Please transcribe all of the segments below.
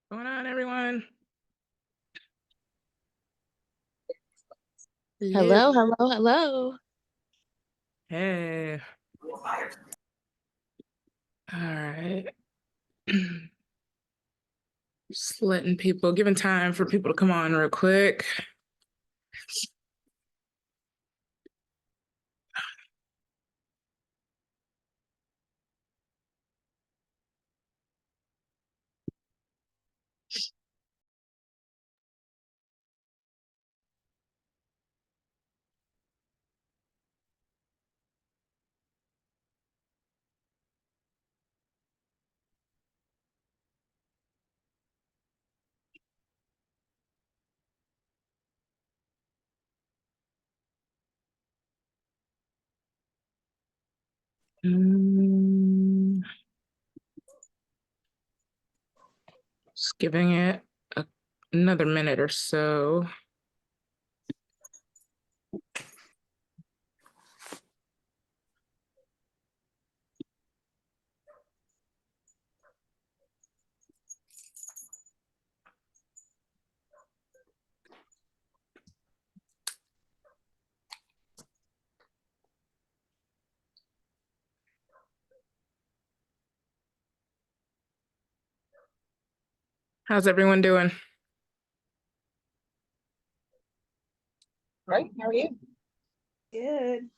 What's going on, everyone? Hello. Hello, hello, hello. Hey. All right. Just letting people, giving time for people to come on real quick. Mm, just giving it another minute or so. How's everyone doing? Right? How are you? Good.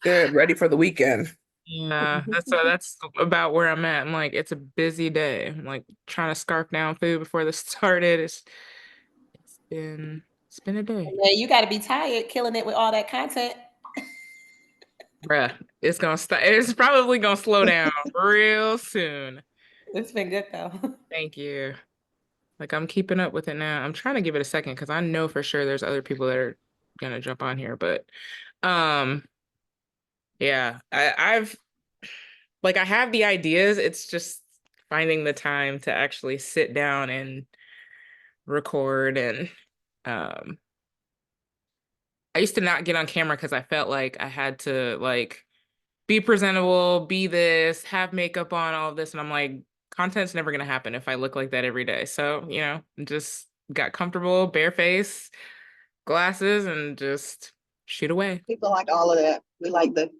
Good. Ready for the weekend. Yeah, that's about where I'm at. I'm like, it's a busy day. I'm like trying to scarf down food before this started. It's been a day. Yeah, you got to be tired killing it with all that content. Bruh, it's gonna stop. It's probably gonna slow down real soon. It's been good though. Thank you. Like I'm keeping up with it now. I'm trying to give it a second because I know for sure there's other people that are gonna jump on here. But um yeah, I've like I have the ideas. It's just finding the time to actually sit down and record and um I used to not get on camera because I felt like I had to like be presentable, be this, have makeup on, all of this. And I'm like, content's never gonna happen if I look like that every day. So, just got comfortable, bare face, glasses, and just shoot away. People like all of that. We like the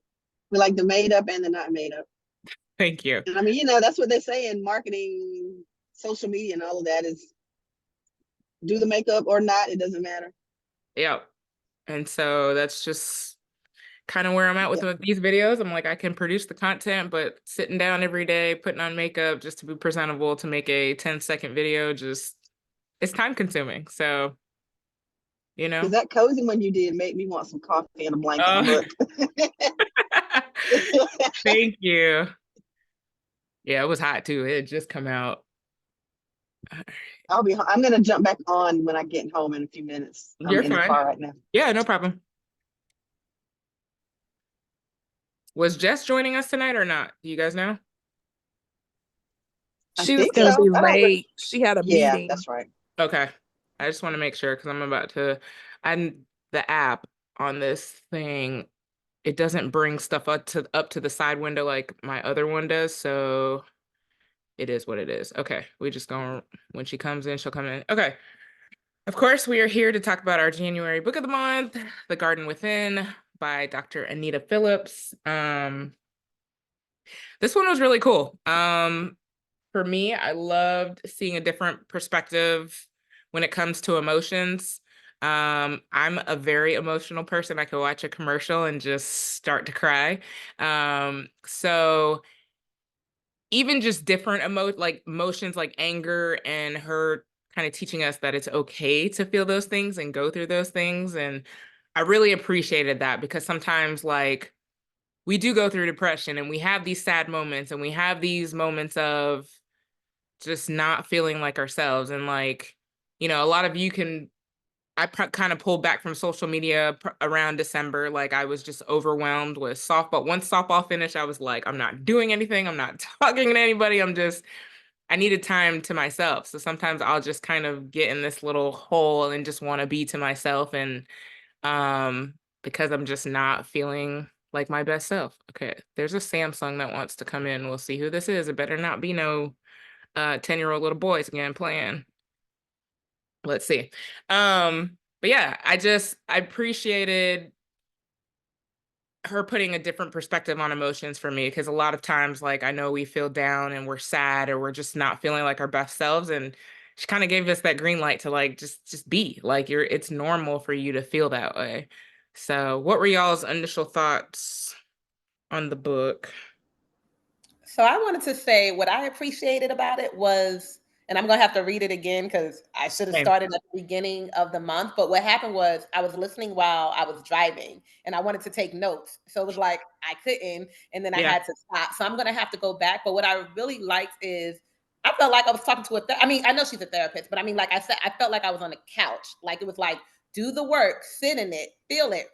made up and the not made up. Thank you. And I mean, that's what they say in marketing, social media, and all of that is do the makeup or not. It doesn't matter. Yeah. And so that's just kind of where I'm at with Yeah. these videos. I'm like, I can produce the content, but sitting down every day, putting on makeup just to be presentable to make a 10-second video, just it's time consuming. So, you Because know. that cozy one you did made me want some coffee and a blanket and a Uh, book. thank you. Yeah, it was hot too. It had just come out. I'm gonna jump back on when I get home in a few minutes. I'm You're in the fine. car right now. Yeah, no problem. Was Jess joining us tonight or not? Do you guys know? I She was think gonna so. be I don't. late. She had a Yeah, meeting. that's right. Okay. I just want to make sure because I'm about to, and the app on this thing, it doesn't bring stuff up to the side window like my other one does. So it is what it is. Okay. We just going when she comes in, she'll come in. Okay. Of course, we are here to talk about our January book of the month, The Garden Within by Dr. Anita Phillips. This one was really cool. For me, I loved seeing a different perspective when it comes to emotions. I'm a very emotional person. I could watch a commercial and just start to cry. So even just different emotions like anger and her kind of teaching us that it's okay to feel those things and go through those things. And I really appreciated that because sometimes like we do go through depression and we have these sad moments and we have these moments of just not feeling like ourselves. And like, a lot of you can, kind of pulled back from social media around December. Like I was just overwhelmed with softball. Once softball finished, I was like, I'm not doing anything. I'm not talking to anybody. I needed time to myself. So sometimes I'll just kind of get in this little hole and just want to be to myself. And because I'm just not feeling like my best self. Okay, there's a Samsung that wants to come in. We'll see who this is. It better not be no 10-year-old little boys again playing. Let's see. But yeah, I appreciated her putting a different perspective on emotions for me, because a lot of times, like, I know we feel down and we're sad or we're just not feeling like our best selves, and she kind of gave us that green light to, like, just be like, it's normal for you to feel that way. So what were y'all's initial thoughts on the book? So I wanted to say what I appreciated about it was, and I'm gonna have to read it again because I should have Same. started at the beginning of the month. But what happened was I was listening while I was driving and I wanted to take notes. So it was like I couldn't, and then I Yeah. had to stop. So I'm gonna have to go back. But what I really liked is I felt like I was talking to I mean, I know she's a therapist, but I mean, like I said, I felt like I was on a couch. Like it was like, do the work, sit in it, feel it.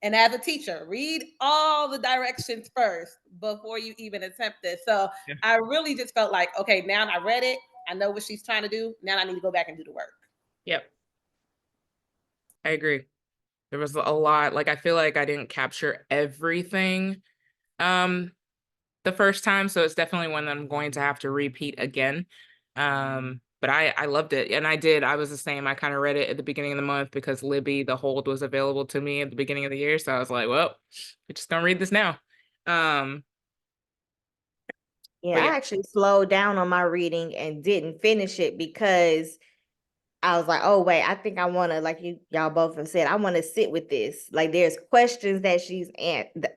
And as a teacher, read all the directions first before you even attempt this. So Yeah. I really just felt like, okay, now I read it. I know what she's trying to do. Now I need to go back and do the work. Yep. I agree. There was a lot, like, I feel like I didn't capture everything the first time, so it's definitely one that I'm going to have to repeat again. But I loved it, and I was the same. I kind of read it at the beginning of the month because Libby, the hold was available to me at the beginning of the year, so I was like, well, we're just gonna read this now. Yeah, But I yeah. actually slowed down on my reading and didn't finish it because I was like, oh wait, I think I want to, like y'all both have said, I want to sit with this. Like there's questions that she's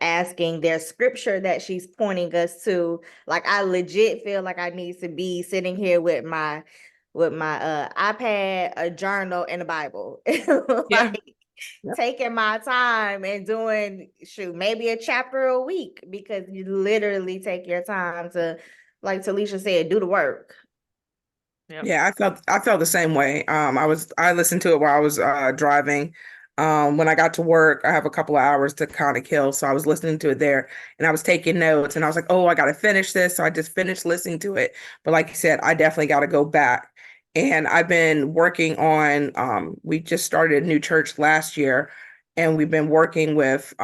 asking, there's scripture that she's pointing us to. Like I legit feel like I need to be sitting here with my iPad, a journal, and a Bible. Yeah. Like taking my time and doing maybe a chapter a week, because you literally take your time to, like Talisha said, do the work. Yep. Yeah, I felt the same way. I listened to it while I was driving. When I got to work, I have a couple of hours to kind of kill, so I was listening to it there, and I was taking notes, and I was like, "Oh, I got to finish this." So I just finished listening to it. But like you said, I definitely got to go back. And I've been working on. We just started a new church last year, and we've been working with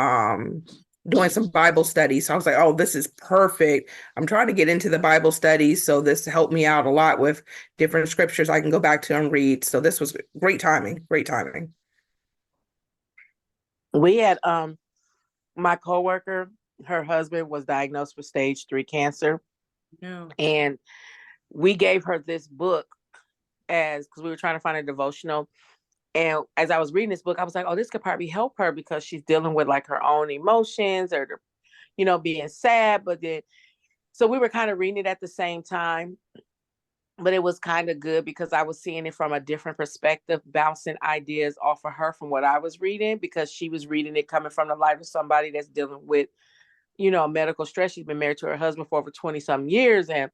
doing some Bible studies. So I was like, "Oh, this is perfect." I'm trying to get into the Bible studies, so this helped me out a lot with different scriptures I can go back to and read. So this was great timing, great timing. We had my coworker, her husband was diagnosed with stage 3 cancer. No. And we gave her this book because we were trying to find a devotional. And as I was reading this book, I was like, oh, this could probably help her because she's dealing with like her own emotions or, being sad. But then, so we were kind of reading it at the same time. But it was kind of good because I was seeing it from a different perspective, bouncing ideas off of her from what I was reading, because she was reading it coming from the life of somebody that's dealing with, medical stress. She's been married to her husband for over 20 some years, and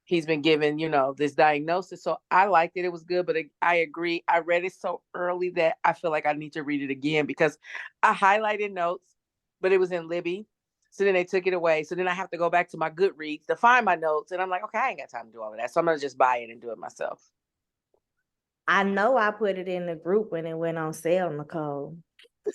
he's been given, this diagnosis. So I liked it. It was good, but I agree. I read it so early that I feel like I need to read it again because I highlighted notes, but it was in Libby. So then they took it away. So then I have to go back to my Goodreads to find my notes. And I'm like, okay, I ain't got time to do all of that. So I'm going to just buy it and do it myself. I know I put it in the group when it went on sale, Nicole.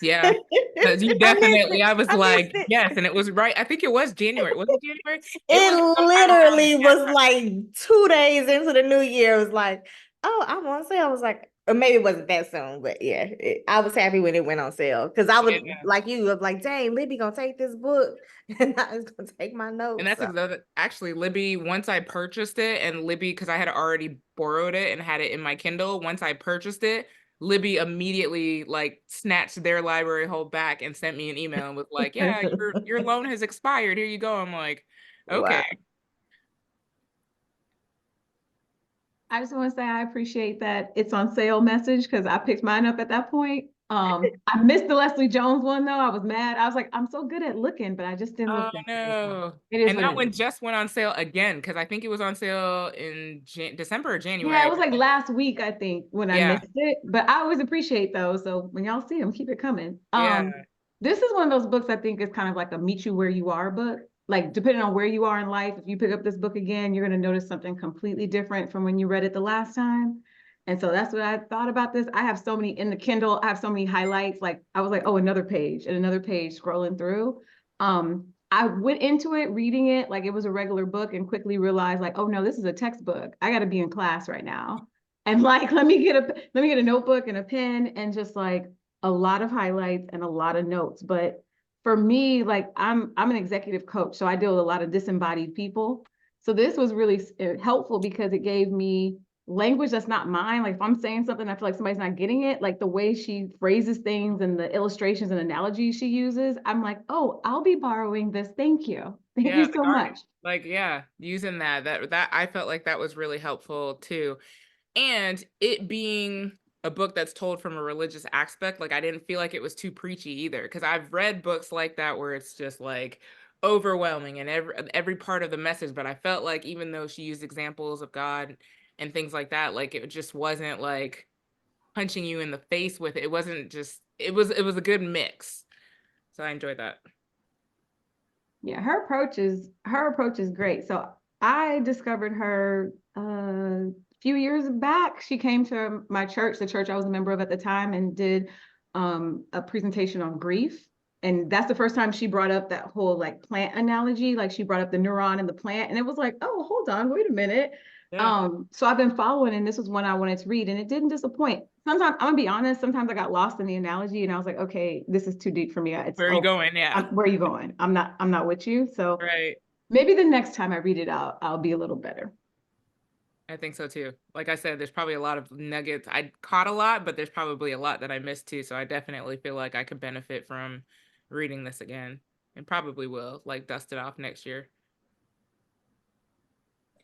Yeah. Because you definitely, I was I like, missed it. yes, and it was right. I think it was January. Was it January? It was sometime around literally that was time. like 2 days into the new year. It was like, oh, I'm on sale. I was like, or maybe it wasn't that soon, but yeah, I was happy when it went on sale because I was Yeah. like you, was like, dang, Libby gonna take this book and I was gonna take my notes. And that's actually Libby, once I purchased it, and Libby, because I had already borrowed it and had it in my Kindle, once I purchased it, Libby immediately like snatched their library hold back and sent me an email and was like, yeah, your loan has expired. Here you go. I'm like, okay. Wow. I just want to say I appreciate that it's on sale message because I picked mine up at that point. I missed the Leslie Jones one though. I was mad. I was like, I'm so good at looking, but I just didn't Oh look that good. no. It is And what that it one is. just went on sale again because I think it was on sale in December or January. Yeah, it was like last week, I think, when I Yeah. missed it. But I always appreciate those. So when y'all see them, keep it coming. Yeah. This is one of those books I think is kind of like a meet you where you are book. Like depending on where you are in life, if you pick up this book again, you're going to notice something completely different from when you read it the last time. And so that's what I thought about this. I have so many in the Kindle. I have so many highlights. Like I was like, oh, another page and another page scrolling through. I I went into it reading it like it was a regular book and quickly realized like, oh no, this is a textbook. I got to be in class right now. And like, let me get a notebook and a pen and just like a lot of highlights and a lot of notes. But for me, like I'm an executive coach, so I deal with a lot of disembodied people. So this was really helpful because it gave me language that's not mine. Like if I'm saying something, I feel like somebody's not getting it, like the way she phrases things and the illustrations and analogies she uses, I'm like, oh, I'll be borrowing this. Thank you. Thank Yeah, you the so much. like, yeah, using that I felt like that was really helpful too. And it being a book that's told from a religious aspect, like I didn't feel like it was too preachy either. Because I've read books like that where it's just like overwhelming and every part of the message. But I felt like even though she used examples of God and things like that, like it just wasn't like punching you in the face with it. It wasn't just it was a good mix. So I enjoyed that. Yeah, her approach is great. So I discovered her a few years back. She came to my church, the church I was a member of at the time, and did a presentation on grief. And that's the first time she brought up that whole like plant analogy. Like she brought up the neuron and the plant, and it was like, oh, hold on, wait a minute. Yeah. So I've been following, and this was one I wanted to read, and it didn't disappoint. Sometimes I'm gonna be honest, sometimes I got lost in the analogy, and I was like, okay, this is too deep for me. It's Where are you going? Yeah. where are you going? I'm not with you. So Right. maybe the next time I read it out, I'll be a little better. I think so too. Like I said, there's probably a lot of nuggets. I caught a lot, but there's probably a lot that I missed too. So I definitely feel like I could benefit from reading this again and probably will like dust it off next year.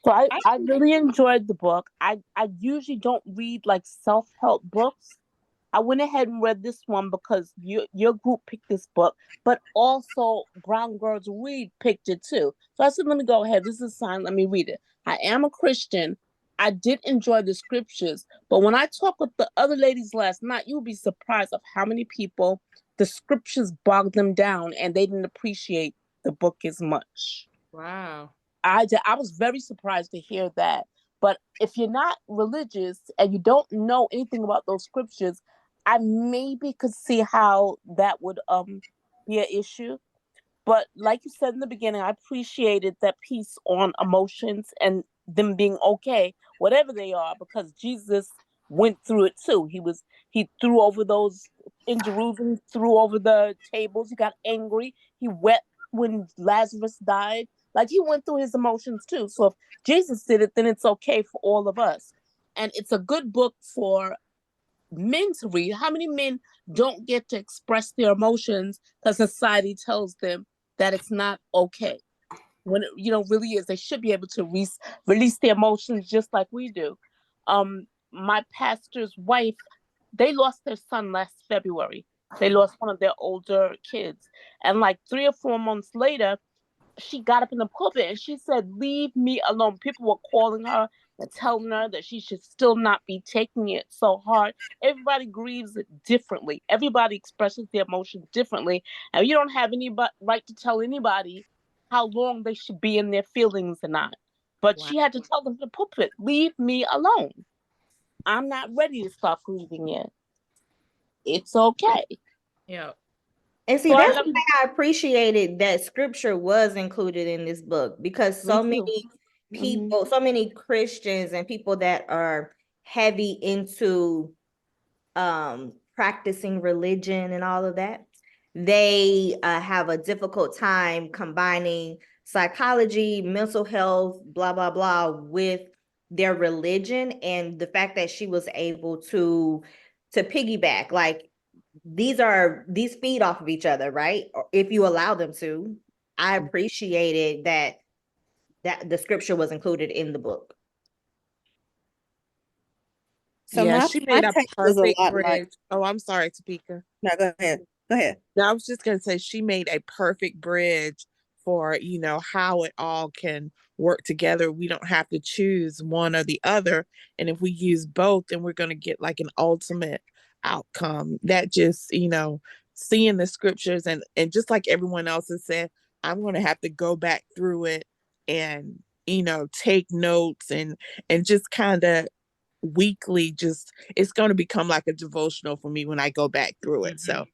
So I really enjoyed the book. I usually don't read like self-help books. I went ahead and read this one because your group picked this book, but also Brown Girls Read picked it too. So I said, let me go ahead. This is a sign. Let me read it. I am a Christian. I did enjoy the scriptures, but when I talked with the other ladies last night, you'll be surprised of how many people the scriptures bogged them down and they didn't appreciate the book as much. Wow. I was very surprised to hear that. But if you're not religious and you don't know anything about those scriptures, I maybe could see how that would be an issue. But like you said in the beginning, I appreciated that piece on emotions and them being okay, whatever they are, because Jesus went through it too. He threw over those in Jerusalem, threw over the tables, he got angry, he wept when Lazarus died. Like he went through his emotions too. So if Jesus did it, then it's okay for all of us. And it's a good book for men to read. How many men don't get to express their emotions because society tells them that it's not okay? When it, really is. They should be able to release their emotions just like we do. My pastor's wife, they lost their son last February. They lost one of their older kids. And like 3 or 4 months later, she got up in the pulpit and she said, leave me alone. People were calling her and telling her that she should still not be taking it so hard. Everybody grieves it differently. Everybody expresses their emotions differently. And you don't have any right to tell anybody how long they should be in their feelings or not. But Wow. she had to tell them in the pulpit, leave me alone. I'm not ready to start grieving yet. It's okay. Yeah. And see, So that's why I appreciated that scripture was included in this book, because so Me too. many people, so many Christians and people that are heavy into practicing religion and all of that, they have a difficult time combining psychology, mental health, blah blah blah, with their religion. And the fact that she was able to piggyback, like these feed off of each other, right? If you allow them to. I appreciated that the scripture was included in the book. So Yeah, my she made a take was a perfect lot like, bridge. Oh, I'm sorry, Topeka. no, go ahead. Go ahead. No, I was just going to say she made a perfect bridge for, how it all can work together. We don't have to choose one or the other. And if we use both, then we're going to get like an ultimate outcome. That just, seeing the scriptures and just like everyone else has said, I'm going to have to go back through it and, take notes and just kind of weekly, just it's going to become like a devotional for me when I go back through it. So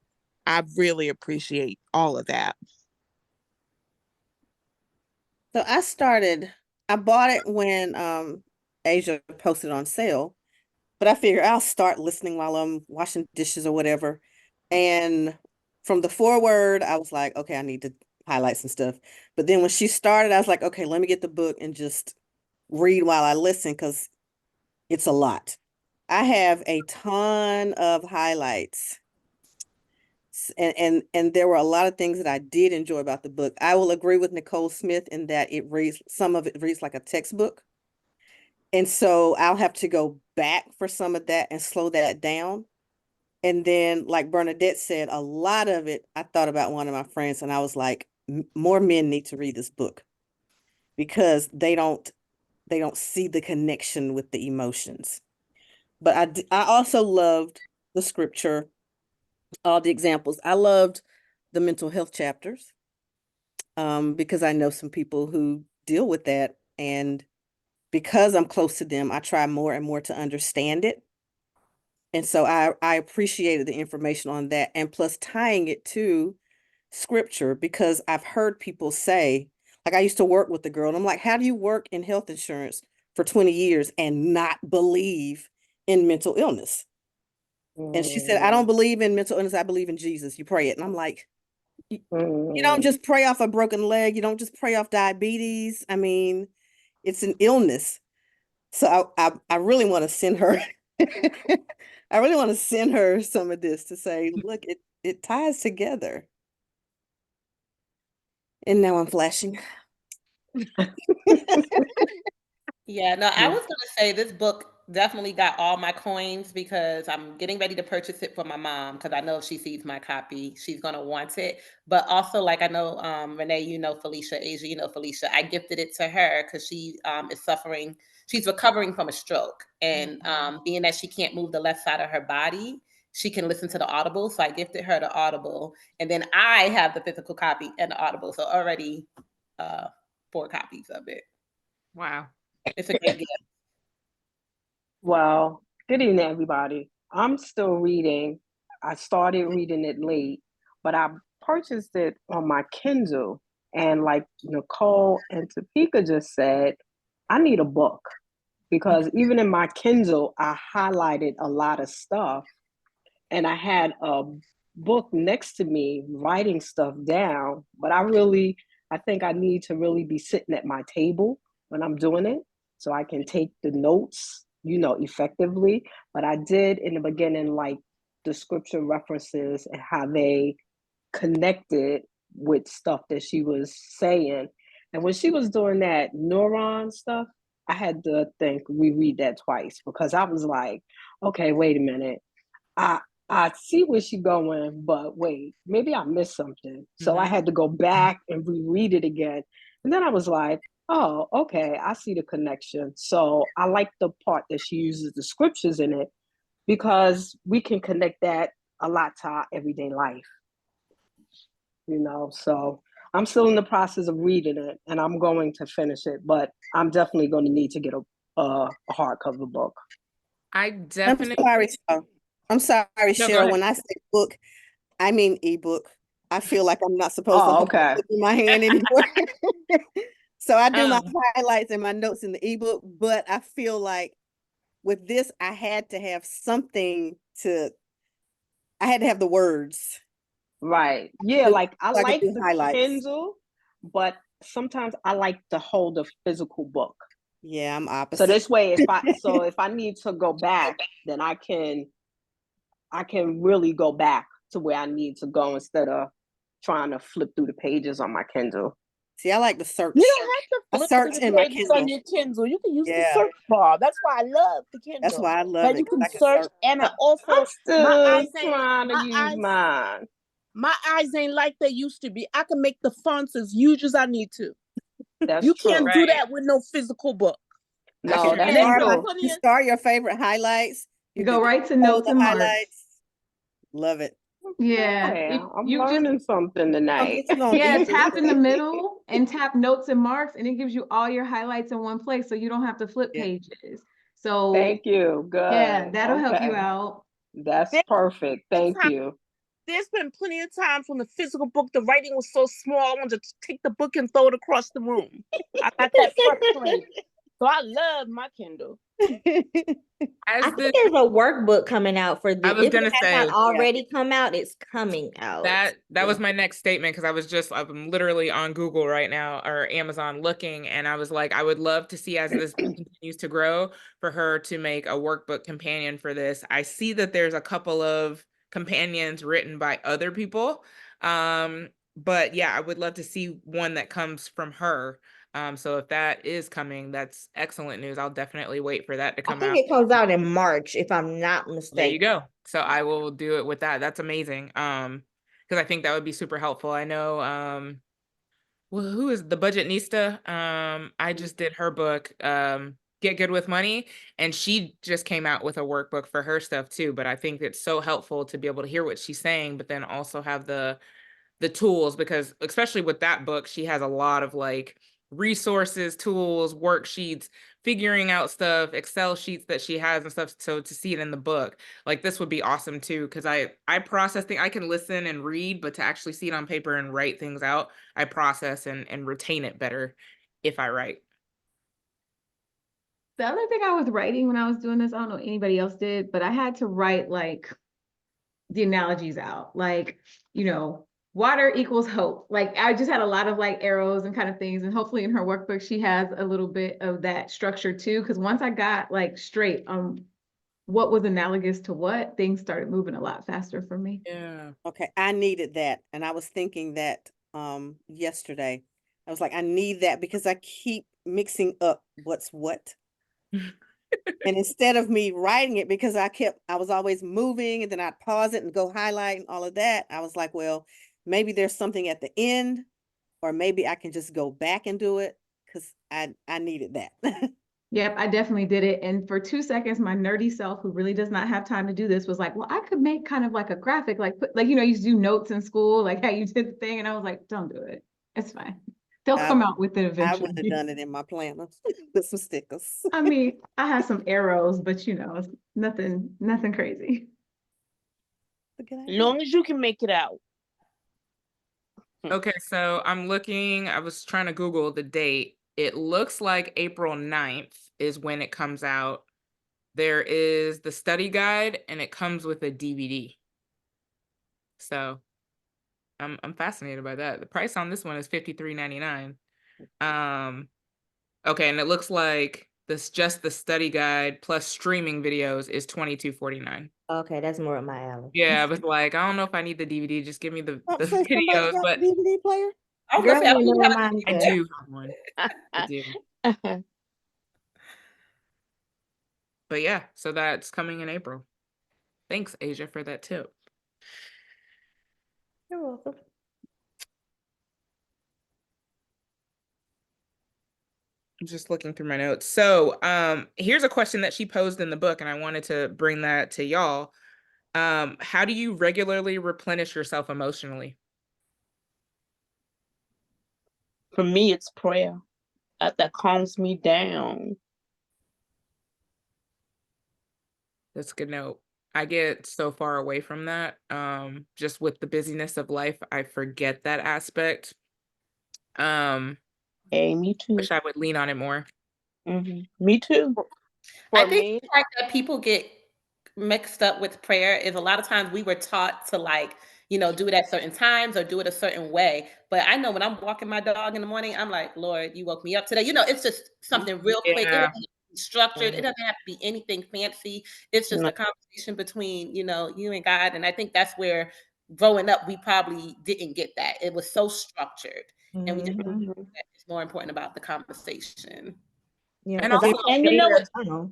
I really appreciate all of that. So I bought it when Asia posted on sale, but I figure I'll start listening while I'm washing dishes or whatever. And from the foreword, I was like, okay, I need to highlight some stuff. But then when she started, I was like, okay, let me get the book and just read while I listen because it's a lot. I have a ton of highlights. And there were a lot of things that I did enjoy about the book. I will agree with Nicole Smith in that some of it reads like a textbook. And so I'll have to go back for some of that and slow that down. And then, like Bernadette said, a lot of it, I thought about one of my friends and I was like, more men need to read this book because they don't see the connection with the emotions. But I also loved the scripture, all the examples. I loved the mental health chapters because I know some people who deal with that. And because I'm close to them, I try more and more to understand it. And so I appreciated the information on that. And plus tying it to scripture, because I've heard people say, like I used to work with the girl, and I'm like, how do you work in health insurance for 20 years and not believe in mental illness? And she said, I don't believe in mental illness. I believe in Jesus. You pray it. And I'm like, you don't just pray off a broken leg. You don't just pray off diabetes. I mean, it's an illness. So I really want to send her, I really want to send her some of this to say, look, it ties together. And now I'm flashing. Yeah, no, I Yeah. was gonna say this book definitely got all my coins because I'm getting ready to purchase it for my mom because I know if she sees my copy, she's gonna want it. But also, like I know Renee, you know Felicia, Asia, you know Felicia. I gifted it to her because she is suffering, she's recovering from a stroke. And being that she can't move the left side of her body, she can listen to the Audible. So I gifted her the Audible. And then I have the physical copy and the Audible. So already 4 copies of it. Wow. It's a great gift. Well, good evening, everybody. I'm still reading. I started reading it late, but I purchased it on my Kindle. And like Nicole and Topeka just said, I need a book because even in my Kindle, I highlighted a lot of stuff. And I had a book next to me writing stuff down, but I think I need to really be sitting at my table when I'm doing it so I can take the notes, effectively. But I did in the beginning like the scripture references and how they connected with stuff that she was saying. And when she was doing that neuron stuff, I had to reread that twice because I was like, okay, wait a minute. I I see where she's going, but wait, maybe I missed something. So I had to go back and reread it again. And then I was like, oh, okay, I see the connection. So I like the part that she uses the scriptures in it because we can connect that a lot to our everyday life. So I'm still in the process of reading it and I'm going to finish it, but I'm definitely going to need to get a hardcover book. I I'm definitely sorry, I'm sorry, no, go Cheryl. ahead. When I say book, I mean ebook. I feel like I'm not supposed to Oh, hold okay. it in my hand anymore. So I do my Um, highlights and my notes in the ebook, but I feel like with this, I had to have I had to have the words. Right. Yeah, So like I I could like do the highlights. Kindle, but sometimes I like to hold a physical book. Yeah, I'm So opposite. this way, if I need to go back, then I can really go back to where I need to go instead of trying to flip through the pages on my Kindle. See, I like to search. You don't have to I flip search through in the my pages on Kindle. your Kindle. You can use the Yeah, search bar. That's why I love the that's Kindle. why I love That it you 'cause can I can search, search. and I I'm also still trying to use my eyes ain't like they used to be. I can make the fonts as huge as I need to. That's You can't true. do right. that with no physical book. I No, hear You that's And start, true. plenty you of start your favorite highlights. You Go could right to control notes the and marks. highlights. Love it. Yeah, Yeah, I'm you just learning something I'll tonight. get you on yeah, ebook. tap in the middle and tap notes and marks, and it gives you all your highlights in one place, so you don't have to flip Yeah. pages. So Thank you. yeah, Good. that'll help you Okay. out. That's there's perfect. Thank time you. there's been plenty of times when the physical book, the writing was so small, I wanted to take the book and throw it across the room. I got that frustrated. So I love my Kindle. I As think the there's a workbook coming out for I this. was If it gonna has not say already come out, it's coming out. that was my next statement because I'm literally on Google right now or Amazon looking, and I was like, I would love to see as this book continues to grow for her to make a workbook companion for this. I see that there's a couple of companions written by other people. But yeah, I would love to see one that comes from her. So if that is coming, that's excellent news. I'll definitely wait for that to I come think out. it comes out in March, if I'm not There you mistaken. go. So I will do it with that. That's amazing. Because I think that would be super helpful. I know well, who is the Budgetnista? I just did her book, Get Good with Money, and she just came out with a workbook for her stuff too. But I think it's so helpful to be able to hear what she's saying, but then also have the tools, because especially with that book, she has a lot of like resources, tools, worksheets, figuring out stuff, Excel sheets that she has and stuff. So to see it in the book, like this would be awesome too, because I process things. I can listen and read, but to actually see it on paper and write things out, I process and retain it better if I write. The other thing I was writing when I was doing this, I don't know if anybody else did, but I had to write like the analogies out, like, water equals hope. Like I just had a lot of like arrows and kind of things. And hopefully in her workbook, she has a little bit of that structure too. Cause once I got like straight on what was analogous to what, things started moving a lot faster for me. Yeah. Okay, I needed that, and I was thinking that yesterday. I was like, I need that because I keep mixing up what's what. And instead of me writing it, because I was always moving and then I'd pause it and go highlight and all of that. I was like, well, maybe there's something at the end, or maybe I can just go back and do it because I needed that. Yep, I definitely did it. And for 2 seconds, my nerdy self, who really does not have time to do this, was like, well, I could make kind of like a graphic, like put, like, you used to do notes in school, like how you did the thing. And I was like, don't do it. It's fine. They'll I come out with it I eventually. would have done it in my planner with some stickers. I mean, I have some arrows, but it's nothing crazy. As long as you can make it out. Okay, so I was trying to Google the date. It looks like April 9th is when it comes out. There is the study guide and it comes with a DVD. So I'm fascinated by that. The price on this one is $53.99. Okay, and it looks like just the study guide plus streaming videos is $22.49. Okay, that's more of my alley. Yeah, I was like, I don't know if I need the DVD. Just give me the So somebody videos, got but a DVD player? I was Girl, gonna say, I you don't know even have mine a I does. do have one. I do. But yeah, so that's coming in April. Thanks, Asia, for that tip. You're welcome. I'm just looking through my notes. So, here's a question that she posed in the book, and I wanted to bring that to y'all. How do you regularly replenish yourself emotionally? For me, it's prayer that calms me down. That's a good note. I get so far away from that. Just with the busyness of life, I forget that aspect. Hey, me too. Wish I would lean on it more. Me too. I For think me, the fact that people get mixed up with prayer is a lot of times we were taught to like, do it at certain times or do it a certain way. But I know when I'm walking my dog in the morning, I'm like, Lord, you woke me up today. It's just something real quick. It doesn't Yeah. have to be structured. It doesn't have to be anything fancy. It's just No. a conversation between, you and God. And I think that's where growing up, we probably didn't get that. It was so structured. And we just Mhm. that it's more important about the conversation. Yeah, And because also, it's And you know there what? eternal.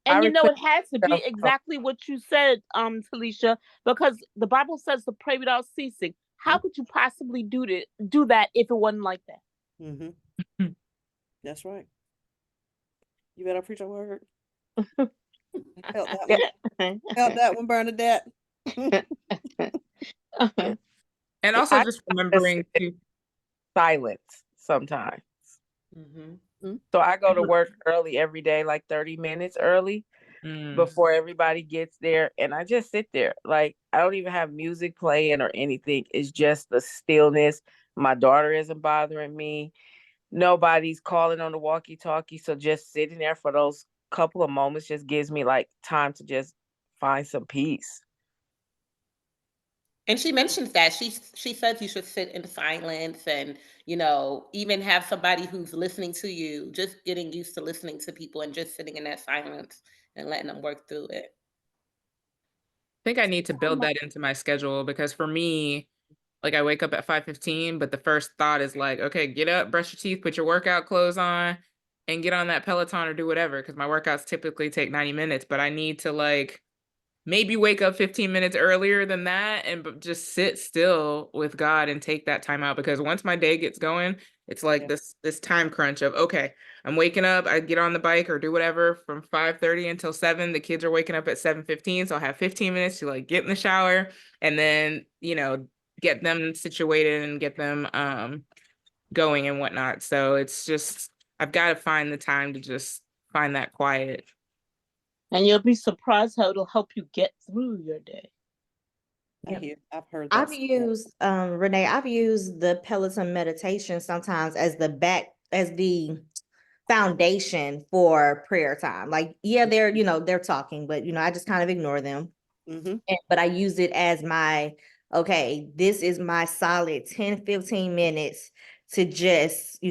And I it has to be replenish myself. exactly what you said, Talisha, because the Bible says to pray without ceasing. How could you possibly do that if it wasn't like that? Mm-hmm. That's right. You better preach a word. Felt that one. Felt that one, Bernadette. And also I just remembering to silence sometimes. Mm-hmm. So I go to work early every day, like 30 minutes early. Mm. before everybody gets there. And I just sit there. Like, I don't even have music playing or anything. It's just the stillness. My daughter isn't bothering me. Nobody's calling on the walkie-talkie. So just sitting there for those couple of moments just gives me like time to just find some peace. And she mentions that she says you should sit in silence and, you know, even have somebody who's listening to you, just getting used to listening to people and just sitting in that silence and letting them work through it. I think I need to build that into my schedule because for me, like I wake up at 5:15, but the first thought is like, okay, get up, brush your teeth, put your workout clothes on, and get on that Peloton or do whatever. Because my workouts typically take 90 minutes, but I need to like maybe wake up 15 minutes earlier than that and just sit still with God and take that time out. Because once my day gets going, it's like this time crunch of, okay, I'm waking up, I get on the bike or do whatever from 5:30 until 7. The kids are waking up at 7:15. So I'll have 15 minutes to like get in the shower and then, you know, get them situated and get them going and whatnot. So it's just, I've got to find the time to just find that quiet. And you'll be surprised how it'll help you get through your day. I've heard that. I've used Renee, I've used the Peloton meditation sometimes as the foundation for prayer time. Like, yeah, they're talking, but I just kind of ignore them. But I use it as my, okay, this is my solid 10, 15 minutes to just,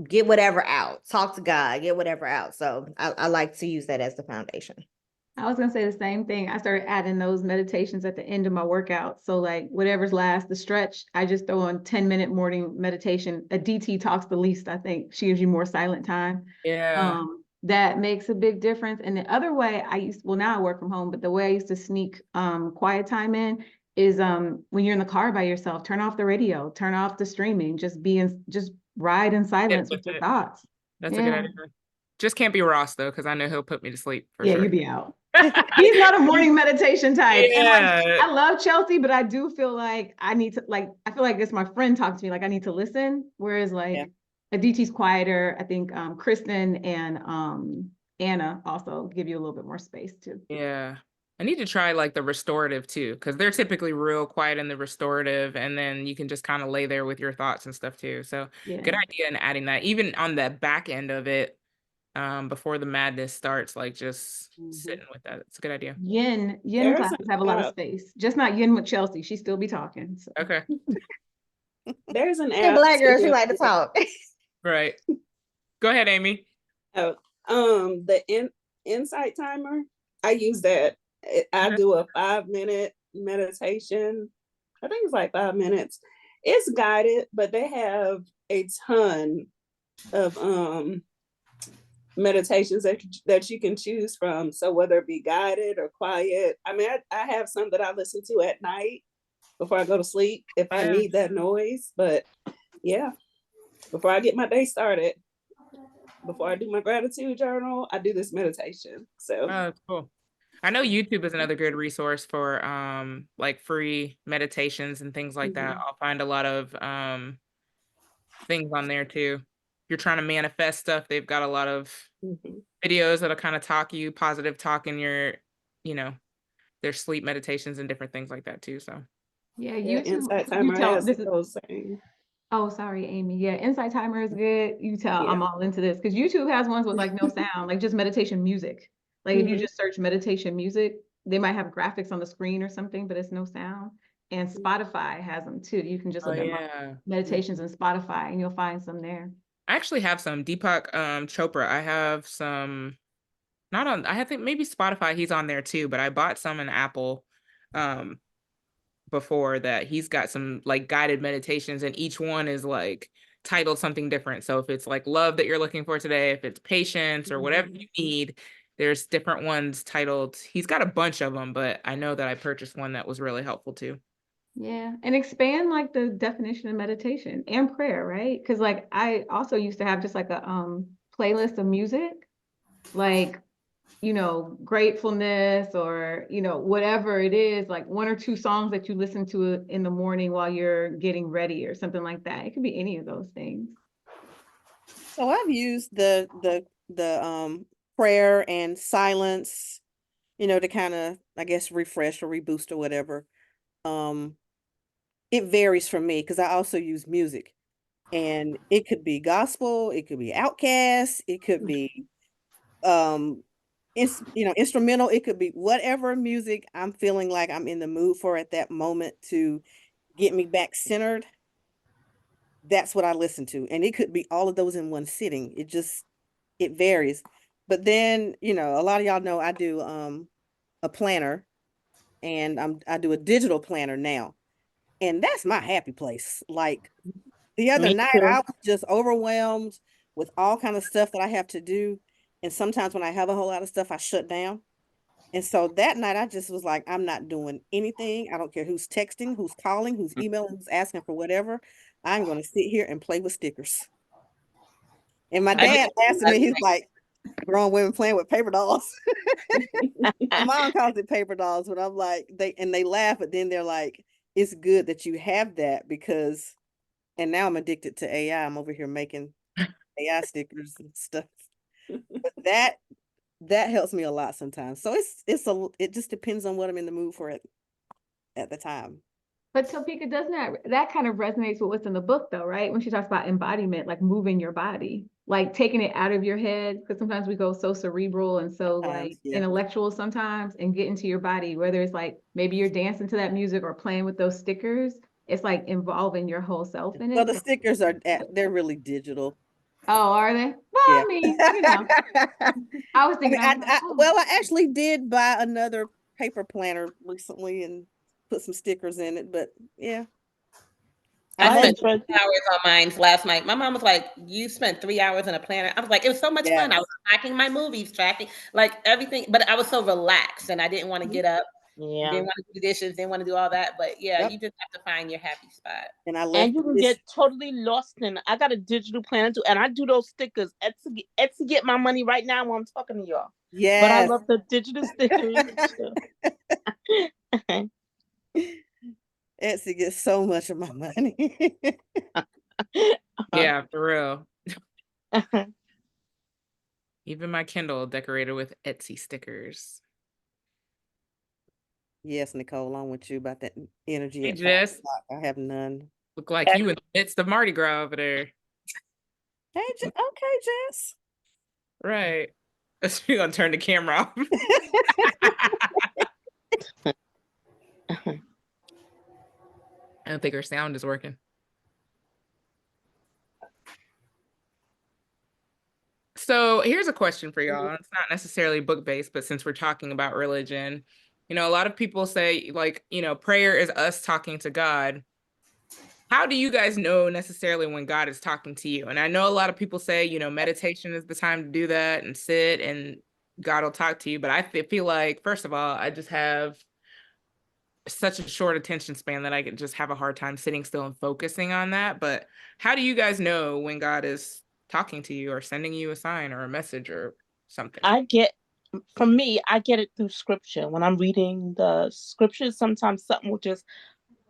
get whatever out, talk to God, get whatever out. So I like to use that as the foundation. I was gonna say the same thing. I started adding those meditations at the end of my workout. So like whatever's last, the stretch, I just throw on 10-minute morning meditation. A DT talks the least, I think. She gives you more silent time. Yeah. That makes a big difference. And the other way now I work from home, but the way I used to sneak quiet time in is when you're in the car by yourself, turn off the radio, turn off the streaming, just ride in silence with your thoughts. That's a good idea. Just can't be Ross though, because I know he'll put me to sleep for sure. You be out. He's not a morning meditation type. Yeah. And like, I love Chelsea, but I do feel like I need to I feel like it's my friend talking to me, like I need to listen. Whereas like Aditi's quieter. I think Kristen and Anna also give you a little bit more space too. Yeah. I need to try like the restorative too, because they're typically real quiet in the restorative, and then you can just kind of lay there with your thoughts and stuff too. So good idea in adding that, even on the back end of it, before the madness starts, like just sitting with that. It's a good idea. Yin classes have a lot of space, just not yin with Chelsea. She still be talking. So. Okay. There's an Hey, app. Black girl, she like to talk. Right. Go ahead, Amy. Oh, the insight timer. I use that. I do a 5-minute meditation. I think it's like 5 minutes. It's guided, but they have a ton of meditations that you can choose from. So whether it be guided or quiet, I mean, I have some that I listen to at night before I go to sleep if I need that noise. But yeah, before I get my day started, before I do my gratitude journal, I do this meditation. So that's cool. I know YouTube is another good resource for like free meditations and things like that. I'll find a lot of things on there too. If you're trying to manifest stuff, they've got a lot of videos that'll kind of positive talk in your, their sleep meditations and different things like that too. So YouTube. Insight timer has those things. Oh, sorry, Amy. Yeah, Insight Timer is good. You tell I'm all into this because YouTube has ones with like no sound, like just meditation music. Like if you just search meditation music, they might have graphics on the screen or something, but it's no sound. And Spotify has them too. You can just look at meditations in Spotify and you'll find some there. I actually have some Deepak Chopra. I have some, I think maybe Spotify, he's on there too, but I bought some in Apple before that. He's got some like guided meditations, and each one is like titled something different. So if it's like love that you're looking for today, if it's patience or whatever you need, there's different ones titled. He's got a bunch of them, but I know that I purchased one that was really helpful too. Yeah, and expand like the definition of meditation and prayer, right? Because like I also used to have just like a playlist of music, like gratefulness or whatever it is, like 1 or 2 songs that you listen to in the morning while you're getting ready or something like that. It could be any of those things. So I've used the prayer and silence, to kind of, I guess, refresh or reboost or whatever. It varies for me because I also use music, and it could be gospel, it could be Outcast, it could be instrumental, it could be whatever music I'm feeling like I'm in the mood for at that moment to get me back centered. That's what I listen to, and it could be all of those in one sitting. It varies. But then, a lot of y'all know I do a planner, and I do a digital planner now. And that's my happy place. Like the other Me night, I too. was just overwhelmed with all kind of stuff that I have to do. And sometimes when I have a whole lot of stuff, I shut down. And so that night, I just was like, I'm not doing anything. I don't care who's texting, who's calling, who's emailing, who's asking for whatever. I'm going to sit here and play with stickers. And my I do. dad asked me, he's like, grown women playing with paper dolls. My mom calls it paper dolls, but I'm like, they laugh, but then they're like, it's good that you have that because, and now I'm addicted to AI. I'm over here making AI stickers and stuff. But that helps me a lot sometimes. So it just depends on what I'm in the mood for at the time. But Topeka, doesn't that kind of resonates with what's in the book though, right? When she talks about embodiment, like moving your body, like taking it out of your head, because sometimes we go so cerebral and so like Yeah. intellectual sometimes, and get into your body, whether it's like maybe you're dancing to that music or playing with those stickers. It's like involving your whole self in Well, it. the stickers they're really digital. Oh, are they? Well, Yeah. I mean, I was thinking, I was like, oh. Well, I actually did buy another paper planner recently and put some stickers in it, but yeah. I I spent enjoyed 3 hours on mine last night. My mom was like, "You spent 3 hours in a planner." I was like, "It was so much fun. I Yes. was tracking my movies, tracking like everything, but I was so relaxed, and I didn't want to get up, yeah. didn't want to do the dishes, didn't want to do all that. But yeah, Yep. you just have to find your happy spot." And I And left you can this. get totally lost in. I got a digital planner too, and I do those stickers. Etsy get my money right now while I'm talking to y'all. But I Yes. love the digital stickers too. Etsy gets so much of my money. Yeah, for real. Even my Kindle decorated with Etsy stickers. Yes, Nicole, I'm with you about that energy Hey, at 5 Jess, o'clock. I have none. look like you in the midst of Mardi Gras over there. Hey, okay, Jess. Right. You're gonna turn the camera off. I don't think her sound is working. So here's a question for y'all. It's not necessarily book-based, but since we're talking about religion, a lot of people say, like, prayer is us talking to God. How do you guys know necessarily when God is talking to you? And I know a lot of people say, meditation is the time to do that and sit and God will talk to you. But I feel like, first of all, I just have such a short attention span that I could just have a hard time sitting still and focusing on that. But how do you guys know when God is talking to you or sending you a sign or a message or something? For me, I get it through scripture. When I'm reading the scriptures, sometimes something will just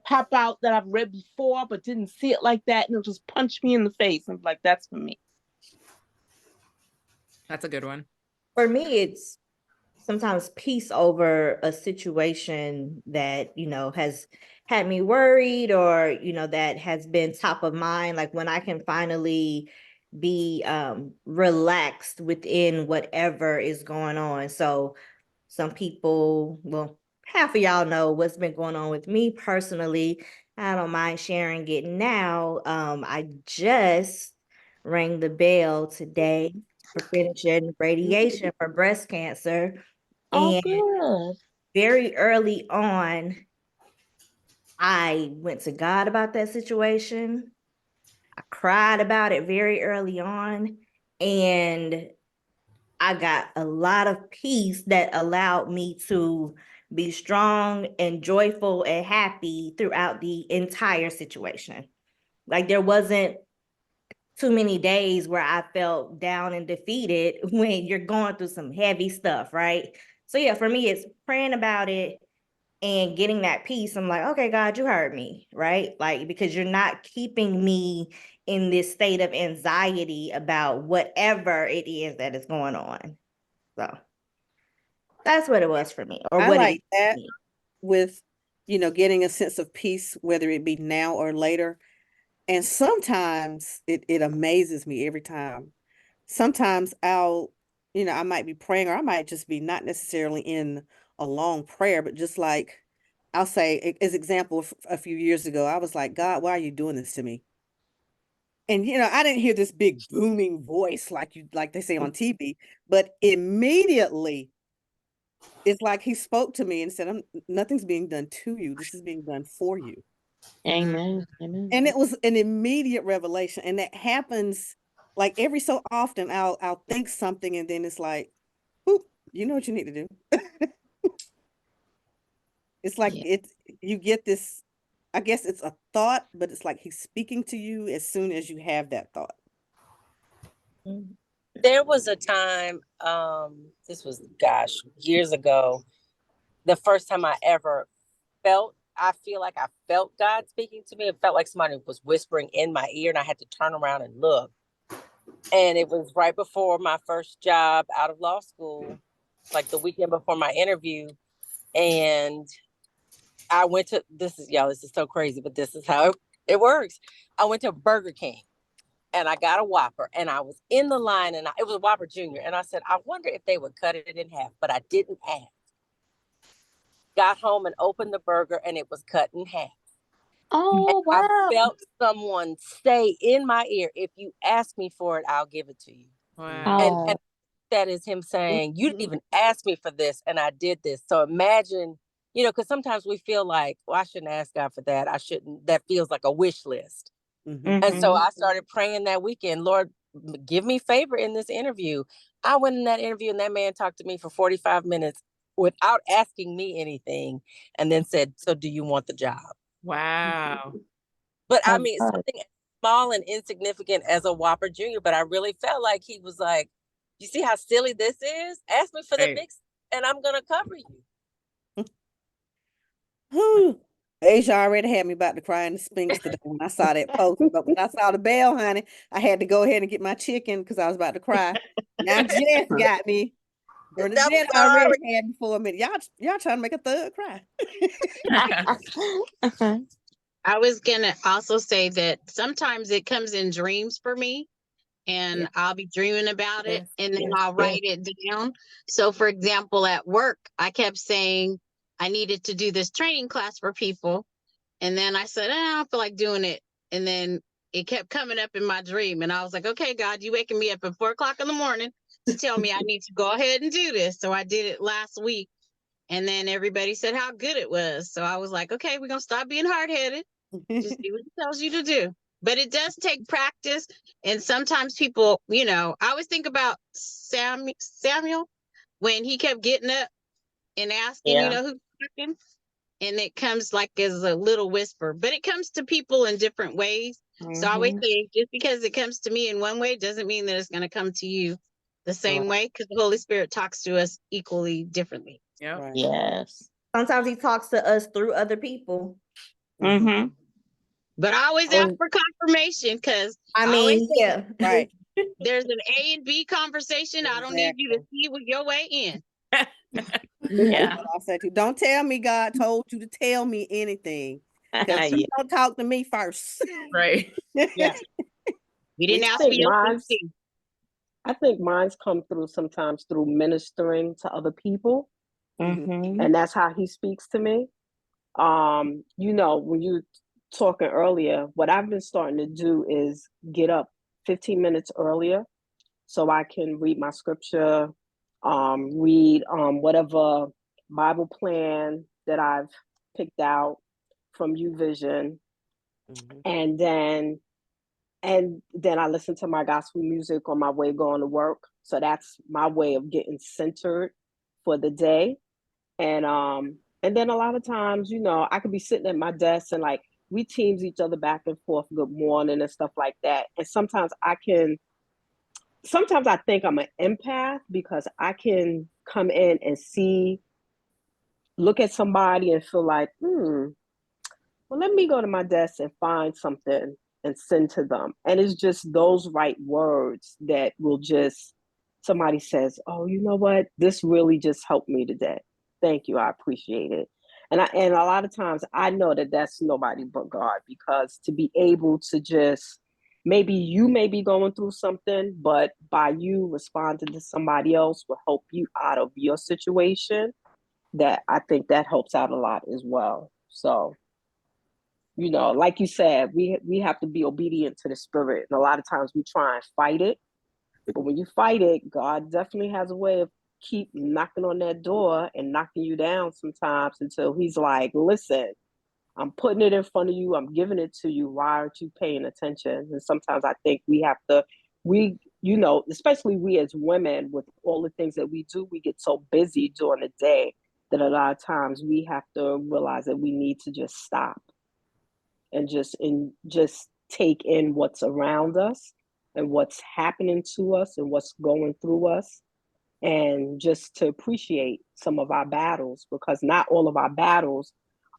pop out that I've read before but didn't see it like that, and it'll just punch me in the face. I'm like, that's for me. That's a good one. For me, it's sometimes peace over a situation that, has had me worried or, that has been top of mind. Like when I can finally be relaxed within whatever is going on. So some people, well, half of y'all know what's been going on with me personally. I don't mind sharing it now. I just rang the bell today for finishing radiation for breast cancer. Oh, And good. very early on, I went to God about that situation. I cried about it very early on. And I got a lot of peace that allowed me to be strong and joyful and happy throughout the entire situation. Like there wasn't too many days where I felt down and defeated when you're going through some heavy stuff, right? So yeah, for me, it's praying about it and getting that peace. I'm like, okay, God, you heard me, right? Like, because you're not keeping me in this state of anxiety about whatever it is that is going on. So that's what it was for me, or I what it like is for that me. with, getting a sense of peace, whether it be now or later. And sometimes it amazes me every time. Sometimes I might be praying, or I might just be not necessarily in a long prayer, but just like I'll say, as example, a few years ago, I was like, God, why are you doing this to me? And I didn't hear this big booming voice like they say on TV, but immediately it's like he spoke to me and said, nothing's being done to you. This is being done for you. Amen. Amen. And it was an immediate revelation. And that happens like every so often. I'll think something and then it's like, whoop, you know what you need to do. It's like Yeah. you get this, I guess it's a thought, but it's like he's speaking to you as soon as you have that thought. There was a time, this was, gosh, years ago, the first time I ever I feel like I felt God speaking to me. It felt like somebody was whispering in my ear and I had to turn around and look. And it was right before my first job out of law school, like the weekend before my interview. And I went to, this is so crazy, but this is how it works. I went to Burger King and I got a Whopper and I was in the line and it was a Whopper Junior. And I said, I wonder if they would cut it in half, but I didn't ask. Got home and opened the burger and it was cut in half. Oh, I wow. felt someone say in my ear, if you ask me for it, I'll give it to you. Wow. And that is him saying, you didn't even ask me for this and I did this. So imagine, because sometimes we feel like, well, I shouldn't ask God for that. I shouldn't, that feels like a wish list. And so I started praying that weekend, Lord, give me favor in this interview. I went in that interview and that man talked to me for 45 minutes without asking me anything and then said, so do you want the job? Wow. But I mean, something small and insignificant as a Whopper Junior, but I really felt like he was like, you see how silly this is? Ask me for the big and I'm going to cover you. Whew. Asia already had me about to cry in the Sphinx today when I saw that post. But when I saw the bell, honey, I had to go ahead and get my chicken because I was about to cry. Now Jess got me. Bernadette already had me for a minute. Y'all trying to make a thug cry. I was gonna also say that sometimes it comes in dreams for me, and I'll be dreaming about it, and then I'll write it down. So, for example, at work, I kept saying I needed to do this training class for people, and then I said, I don't feel like doing it, and then it kept coming up in my dream, and I was like, okay, God, you waking me up at 4 o'clock in the morning to tell me I need to go ahead and do this. So I did it last week, and then everybody said how good it was. So I was like, okay, we're gonna stop being hard-headed. Just do what he tells you to do. But it does take practice. And sometimes people, I always think about Samuel when he kept getting up and asking, who's talking. And it comes like as a little whisper, but it comes to people in different ways. So I always say, just because it comes to me in one way doesn't mean that it's going to come to you the same way, because the Holy Spirit talks to us equally differently. Yeah. Right. Yes. Sometimes he talks to us through other people. But I always ask for confirmation, because I mean, yeah. Right. There's an A and B conversation. I don't need you to see with your way in. Yeah. I said, don't tell me God told you to tell me anything, because you don't talk to me first. Right. Yeah. You didn't ask for your safety. I think mine's come through sometimes through ministering to other people. And that's how he speaks to me. When you were talking earlier, what I've been starting to do is get up 15 minutes earlier so I can read my scripture, read whatever Bible plan that I've picked out from YouVision. And then I listen to my gospel music on my way going to work. So that's my way of getting centered for the day. And then a lot of times, I could be sitting at my desk and like we teams each other back and forth, good morning and stuff like that. And sometimes I think I'm an empath because I can come in and look at somebody and feel like, well, let me go to my desk and find something and send to them. And it's just those right words that will just somebody says, oh, you know what? This really just helped me today. Thank you. I appreciate it. And a lot of times I know that that's nobody but God, because to be able to just, maybe you may be going through something, but by you responding to somebody else will help you out of your situation. That I think that helps out a lot as well. So, like you said, we have to be obedient to the spirit. And a lot of times we try and fight it. But when you fight it, God definitely has a way of keep knocking on that door and knocking you down sometimes until he's like, listen, I'm putting it in front of you. I'm giving it to you. Why aren't you paying attention? And sometimes I think we have to, especially we as women, with all the things that we do, we get so busy during the day that a lot of times we have to realize that we need to just stop and just take in what's around us and what's happening to us and what's going through us, and just to appreciate some of our battles, because not all of our battles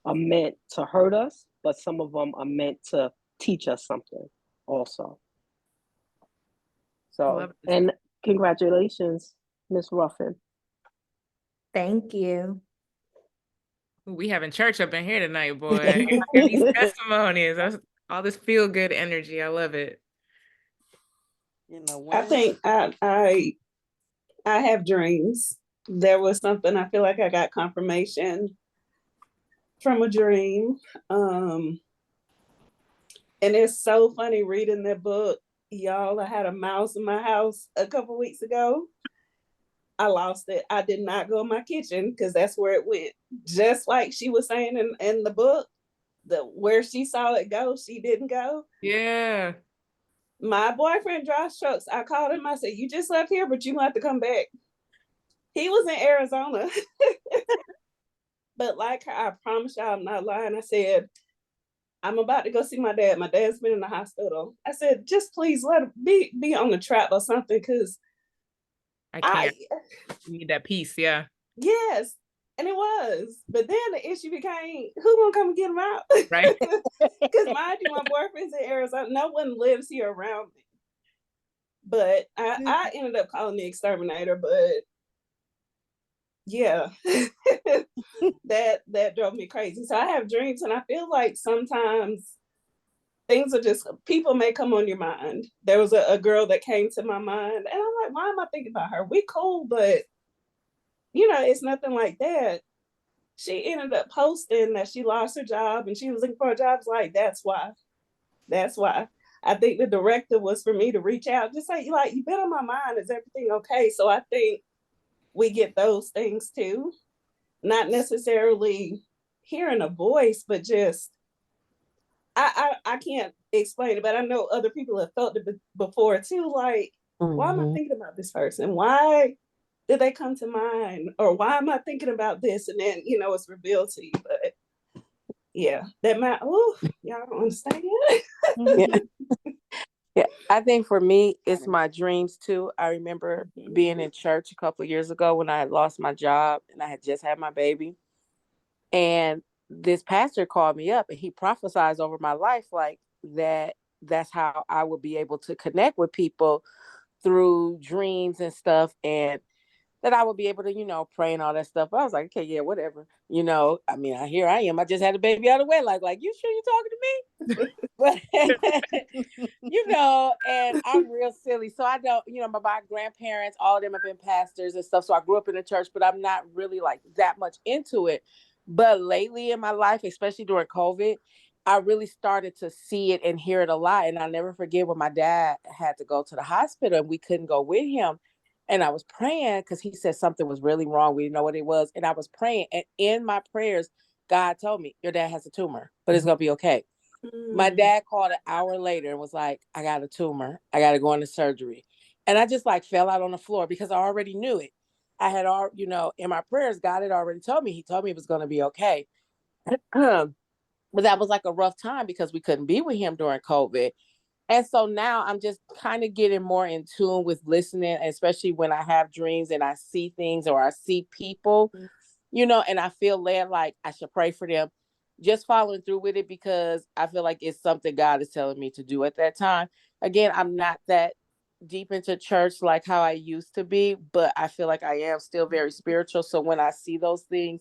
are meant to hurt us, but some of them are meant to teach us something also. So, and congratulations, Miss Ruffin. Thank you. We having church up in here tonight, boy. These testimonies, all this feel good energy. I love it. I think I have dreams. There was something, I feel like I got confirmation from a dream. And it's so funny reading that book. Y'all, I had a mouse in my house a couple weeks ago. I lost it. I did not go in my kitchen because that's where it went. Just like she was saying in the book, where she saw it go, she didn't go. Yeah. My boyfriend drives trucks. I called him. I said, you just left here, but you have to come back. He was in Arizona. But like her, I promise y'all, I'm not lying. I said, I'm about to go see my dad. My dad's been in the hospital. I said, just please let him be on the trap or something, because I can't. You need that peace, yeah. Yes. And it was. But then the issue became, who gonna come and get him out? Right. Because mind you, my boyfriend's in Arizona. No one lives here around me. But I ended up calling the exterminator, but yeah. that drove me crazy. So I have dreams, and I feel like sometimes things are just, people may come on your mind. There was a girl that came to my mind, and I'm like, why am I thinking about her? We cool, but it's nothing like that. She ended up posting that she lost her job and she was looking for a job. Like, that's why. I think the directive was for me to reach out, just say, like, you've been on my mind. Is everything okay? So I think we get those things too. Not necessarily hearing a voice, but just, I can't explain it, but I know other people have felt it before too. Like, why am I thinking about this person? Why did they come to mind? Or why am I thinking about this? And then, it's revealed to you. But yeah, that might, y'all don't understand. Yeah. Yeah, I think for me, it's my dreams too. I remember being in church a couple of years ago when I had lost my job and I had just had my baby. And this pastor called me up and he prophesied over my life like that's how I would be able to connect with people through dreams and stuff, and that I would be able to, pray and all that stuff. I was like, okay, yeah, whatever. I mean, here I am. I just had a baby out of wedlock. Like, you sure you're talking to me? But, and I'm real silly. So I don't, my grandparents, all of them have been pastors and stuff. So I grew up in the church, but I'm not really like that much into it. But lately in my life, especially during COVID, I really started to see it and hear it a lot. And I'll never forget when my dad had to go to the hospital and we couldn't go with him. And I was praying because he said something was really wrong. We didn't know what it was. And I was praying. And in my prayers, God told me, your dad has a tumor, but it's going to be okay. My dad called an hour later and was like, I got a tumor. I got to go into surgery. And I just fell out on the floor because I already knew it. I had in my prayers, God had already told me. He told me it was going to be okay. But that was a rough time because we couldn't be with him during COVID. And so now I'm just kind of getting more in tune with listening, especially when I have dreams and I see things or I see people, and I feel led like I should pray for them. Just following through with it because I feel like it's something God is telling me to do at that time. Again, I'm not that deep into church like how I used to be, but I feel like I am still very spiritual. So when I see those things,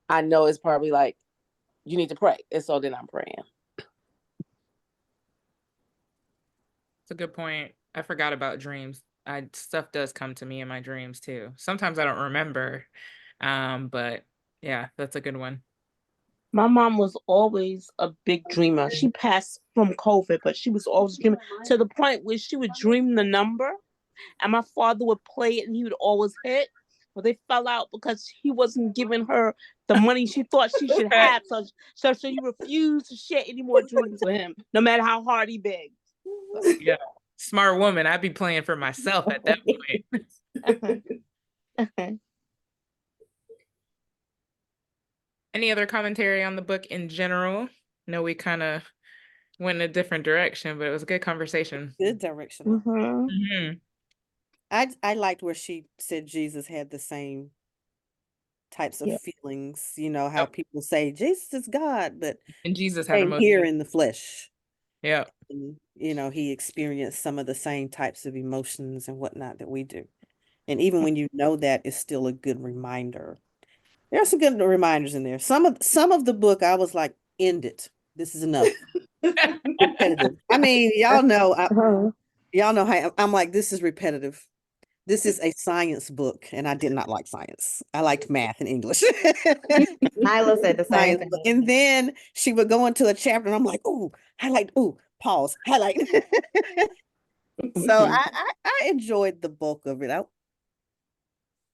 I know it's probably like you need to pray. And so then I'm praying. It's a good point. I forgot about dreams. Stuff does come to me in my dreams too. Sometimes I don't remember. But yeah, that's a good one. My mom was always a big dreamer. She passed from COVID, but she was always dreaming to the point where she would dream the number, and my father would play it, and he would always hit. But they fell out because he wasn't giving her the money she thought she should have. So she refused to share any more dreams with him, no matter how hard he begged. Yeah. Smart woman. I'd be playing for myself at that point. Any other commentary on the book in general? No, we kind of went in a different direction, but it was a good conversation. Good direction. Mm-hmm. I liked where she said Jesus had the same types of feelings, you know, how people say Jesus is God, but and Jesus he had came here in the flesh. Yeah. And, you know, he experienced some of the same types of emotions and whatnot that we do. And even when you know that, it's still a good reminder. There are some good reminders in there. Some of the book, I was like, end it. This is enough. Repetitive. I mean, y'all know how I'm like, this is repetitive. This is a science book, and I did not like science. I liked math and English. Nyla said the same thing. And then she would go into a chapter, and I'm like, "Ooh, highlight! Ooh, pause, highlight." So I enjoyed the bulk of it.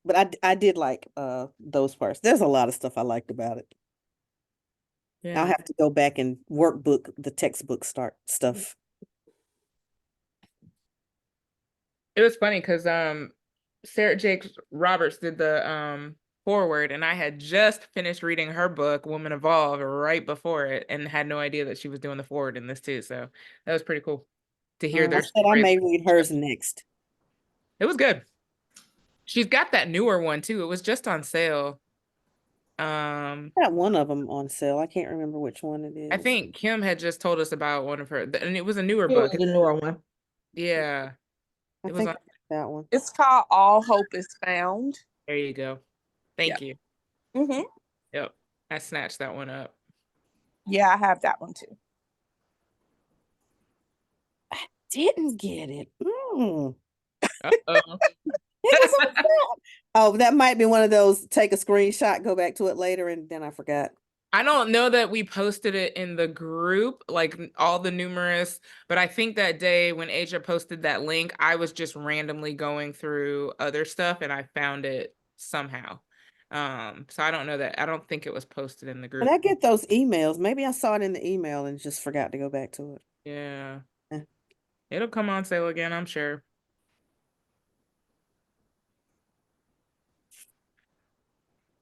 But I did like those parts. There's a lot of stuff I liked about it. Yeah. I'll have to go back and workbook the textbook stuff. It was funny because Sarah Jakes Roberts did the foreword, and I had just finished reading her book, Woman Evolve, right before it, and had no idea that she was doing the foreword in this too. So that was pretty cool to hear their I said I may read hers next. It was good. She's got that newer one too. It was just on sale. Got one of them on sale. I can't remember which one it is. I think Kim had just told us about one of her, and it was a newer It book. was the newer one. Yeah. I think that one. It's called All Hope is Found. There you go. Thank you. Mm-hmm. Yep. I snatched that one up. Yeah, I have that one too. I didn't get it. Uh-oh. Oh, that might be one of those take a screenshot, go back to it later, and then I forgot. I don't know that we posted it in the group, like all the numerous, but I think that day when Asia posted that link, I was just randomly going through other stuff and I found it somehow. So I don't know that. I don't think it was posted in the group. And I get those emails. Maybe I saw it in the email and just forgot to go back to it. Yeah. It'll come on sale again, I'm sure.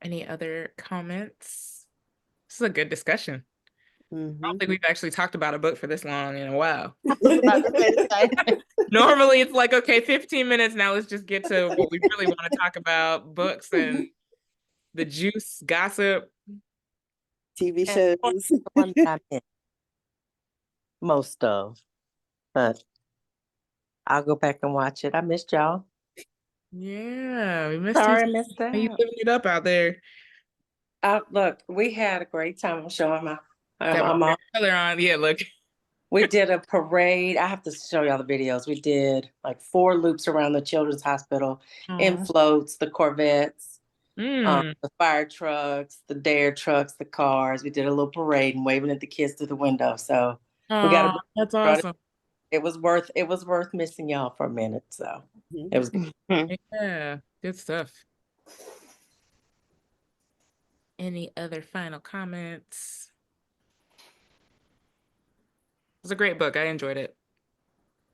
Any other comments? This is a good discussion. I don't think we've actually talked about a book for this long in a while. Normally it's like, okay, 15 minutes. Now let's just get to what we really want to talk about, books and the juice, gossip. TV shows. One that I missed most of, but I'll go back and watch it. I missed y'all. Yeah, we missed Sorry, I you. missed that. How you living it up out there? Look, we had a great time. I'm showing my Got my color on. Yeah, look. We did a parade. I have to show y'all the videos. We did like 4 loops around the children's hospital in floats, the Corvettes, the fire trucks, the Dare trucks, the cars. We did a little parade and waving at the kids through the window. So we got that's awesome. It was worth missing y'all for a minute. So it was good. Yeah, good stuff. Any other final comments? It was a great book. I enjoyed it.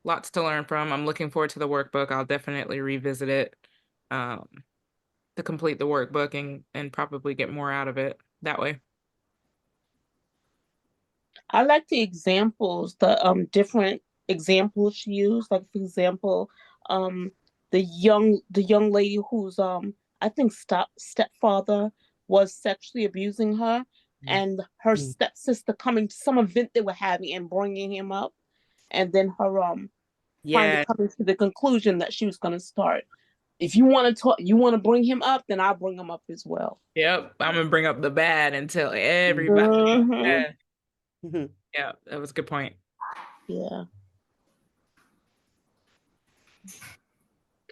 Lots to learn from. I'm looking forward to the workbook. I'll definitely revisit it to complete the workbook and probably get more out of it that way. I like the examples, the different examples she used. Like, for example, the young lady who's I think stepfather was sexually abusing her, and her stepsister coming to some event they were having and bringing him up, and then trying Yeah. to come to the conclusion that she was going to start. If you want to talk, you want to bring him up, then I'll bring him up as well. Yep. I'm gonna bring up the bad and tell everybody. Mhm. Yeah. Yeah, that was a good point. Yeah.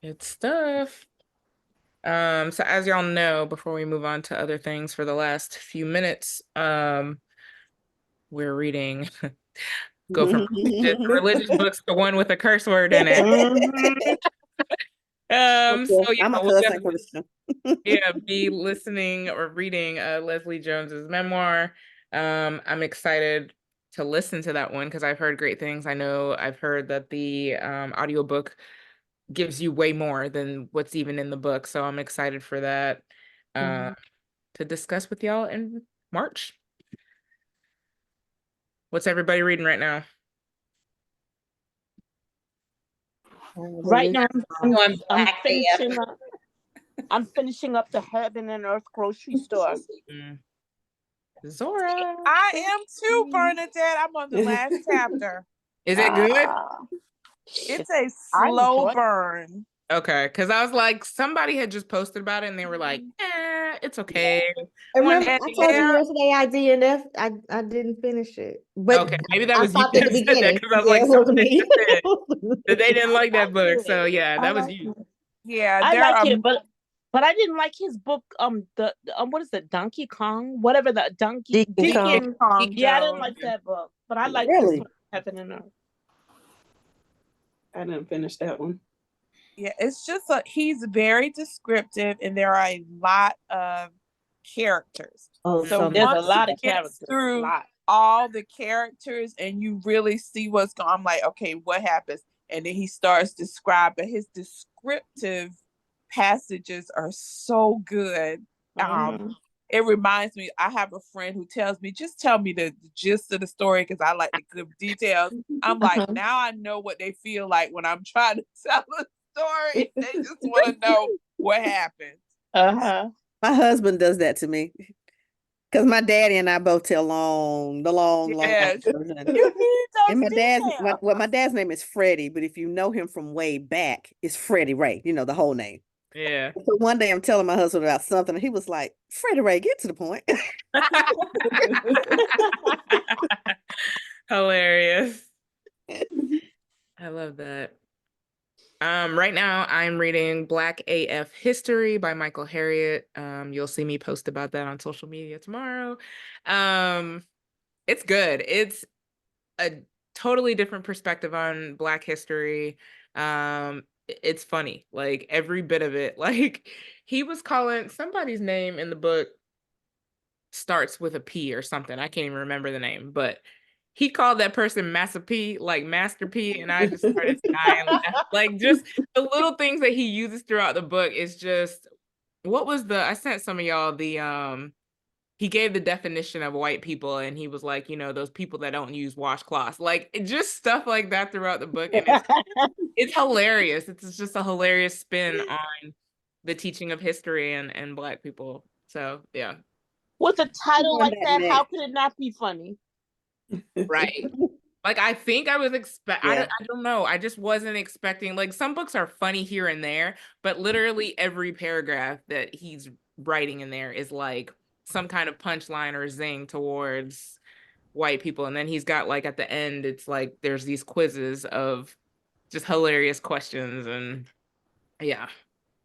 Good stuff. So as y'all know, before we move on to other things for the last few minutes, we're reading go from religious books to one with a curse word in it. Mhm. So yeah, I'm a we'll cousin definitely Christian. be listening or reading Leslie Jones's memoir. I'm excited to listen to that one because I've heard great things. I know I've heard that the audiobook gives you way more than what's even in the book. So I'm excited for that to discuss with y'all in March. What's everybody reading right now? Right now, I'm, Going I'm Black AF. finishing up. I'm finishing up the Heaven and Earth grocery store. Zora. I am too, Bernadette. I'm on the last chapter. Is it good? It's a I slow enjoy it. burn. Okay, because I was like, somebody had just posted about it and they were like, it's okay. Remember, And I told you there, yesterday I DNF. I didn't finish it, but Okay, maybe that I was you stopped at the that said that beginning. because I was Yeah, like, it wasn't somebody me. just said that they didn't like that book. So yeah, I that was like you. it. yeah, I there like are it, but I didn't like his book. What is it? Donkey Kong, whatever the Donkey Deacon Kong. Deacon. Kong Yeah, I didn't Joe. like that book, but I like this Really? one, Heaven and Earth. I didn't finish that one. Yeah, it's just he's very descriptive, and there are a lot of characters. Oh, So There's a once lot he of gets characters. through Lot. all the characters and you really see what's going, I'm like, okay, what happens? And then he starts describing. His descriptive passages are so good. It reminds me, I have a friend who tells me, just tell me the gist of the story because I like the good details. I'm like, now I know what they feel like when I'm trying to tell a story. They just want to know what happened. Uh-huh. My husband does that to me. Because my daddy and I both tell long Yes. version. You need And those details. my dad's name is Freddie, but if you know him from way back, it's Freddie Ray, the whole name. Yeah. So one day I'm telling my husband about something, and he was like, Freddie Ray, get to the point. Hilarious. I love that. Right now I'm reading Black AF History by Michael Harriot. You'll see me post about that on social media tomorrow. It's good. It's a totally different perspective on Black history. It's funny, like every bit of it. Like he was calling somebody's name in the book starts with a P or something. I can't even remember the name, but he called that person Massa P, like Master P, and I just started dying. Like just the little things that he uses throughout the book is just what was I sent some of y'all the he gave the definition of white people and he was like, those people that don't use washcloths, like just stuff like that throughout the book. And it's hilarious. It's just a hilarious spin on the teaching of history and Black people. So yeah. With a title On like that that, how next. could it not be funny? Right. Like I think I was Yeah. I don't know. I just wasn't expecting, like some books are funny here and there, but literally every paragraph that he's writing in there is like some kind of punchline or zing towards white people. And then he's got like at the end, it's like there's these quizzes of just hilarious questions. And yeah,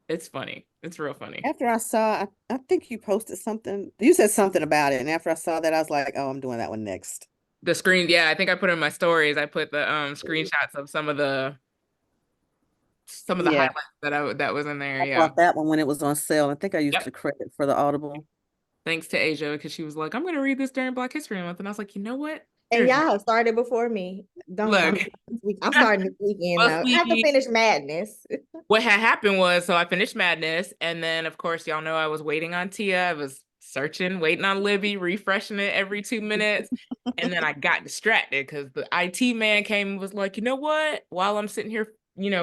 it's funny. It's real funny. After I saw, I think you posted something. You said something about it. And after I saw that, I was like, oh, I'm doing that one next. The screen, yeah, I think I put in my stories. I put the screenshots of some of the Yeah. highlights that was in there. I Yeah. bought that one when it was on sale. I think I used Yep. the credit for the Audible. Thanks to Asia, because she was like, I'm going to read this during Black History Month. And I was like, you know what? And y'all have started before me. Look. I'm starting this weekend Well, though. I have to finish Madness. What had happened was, so I finished Madness. And then, of course, y'all know I was waiting on Tia. I was searching, waiting on Libby, refreshing it every 2 minutes. And then I got distracted because the IT man came and was like, you know what? While I'm sitting here,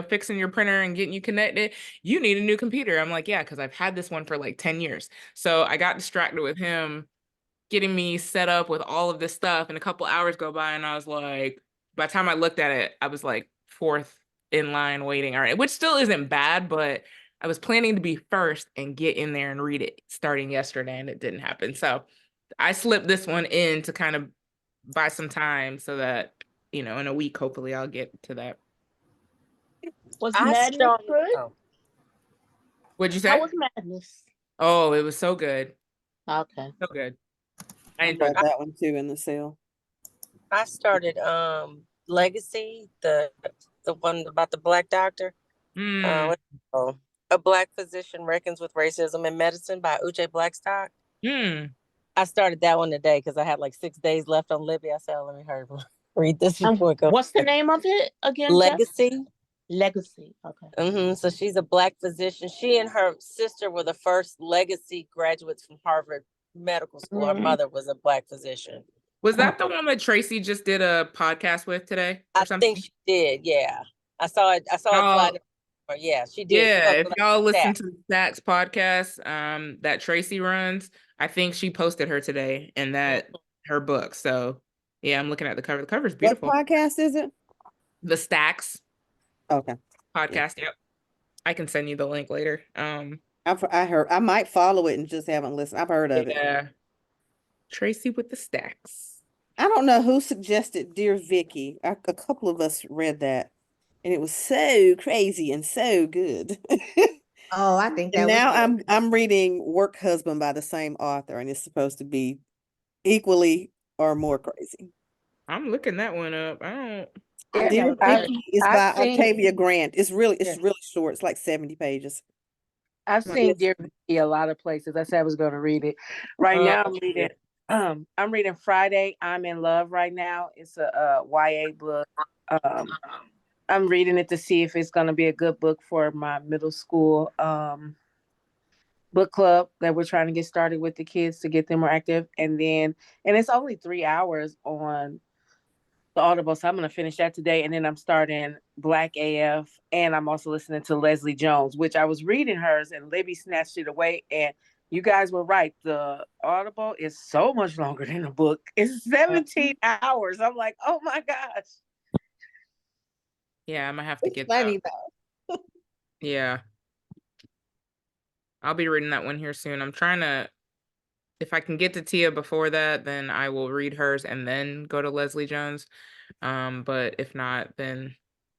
fixing your printer and getting you connected, you need a new computer. I'm like, yeah, because I've had this one for like 10 years. So I got distracted with him getting me set up with all of this stuff. And a couple hours go by and I was like, by the time I looked at it, I was like fourth in line waiting already, which still isn't bad, but I was planning to be first and get in there and read it starting yesterday, and it didn't happen. So I slipped this one in to kind of buy some time so that, in a week, hopefully I'll get to that. Was I Madness started. good? Oh, What'd you say? How was Madness? Oh, it was so good. Okay. So good. I I enjoyed bought it. that one too in the sale. I started Legacy, the one about the Black doctor. What's it called? A Black Physician Reckons with Racism in Medicine by Uche Blackstock. I started that one today because I had like 6 days left on Libby. I said, oh, let me hurry read this before it goes. What's the name of it again? Legacy. Legacy. Okay. So she's a Black physician. She and her sister were the first Legacy graduates from Harvard Medical School. Her mother was a Black physician. Was that the one that Tracy just did a podcast with today or I something? think she did. Yeah, I saw it. I saw it slide. Yeah, she did. Yeah, if y'all listen to the Stacks podcast that Tracy runs, I think she posted her today in that her book. So yeah, I'm looking at the cover. The cover's beautiful. What podcast is it? The Stacks Okay. podcast. Yep. I can send you the link later. I heard I might follow it and just haven't listened. I've heard of it. Yeah. Tracy with the Stacks. I don't know who suggested Dear Vicky. A couple of us read that, and it was so crazy and so good. Oh, I think that And was now good. I'm reading Work Husband by the same author, and it's supposed to be equally or more crazy. I'm looking that one up. I don't. Dear Vicky is by Octavia Grant. It's really short. It's like 70 pages. I've seen Dear Vicky a lot of places. I said I was going to read it. Right now I'm reading I'm reading Friday, I'm in Love right now. It's a YA book. I'm reading it to see if it's going to be a good book for my middle school book club that we're trying to get started with the kids to get them more active. And it's only 3 hours on the Audible, so I'm going to finish that today. And then I'm starting Black AF, and I'm also listening to Leslie Jones, which I was reading hers, and Libby snatched it away. And you guys were right. The Audible is so much longer than the book. It's 17 hours. I'm like, oh my gosh. Yeah, I'm gonna have to get funny that. Yeah. I'll be reading that one here soon. I'm trying to, if I can get to Tia before that, then I will read hers and then go to Leslie Jones. But if not, then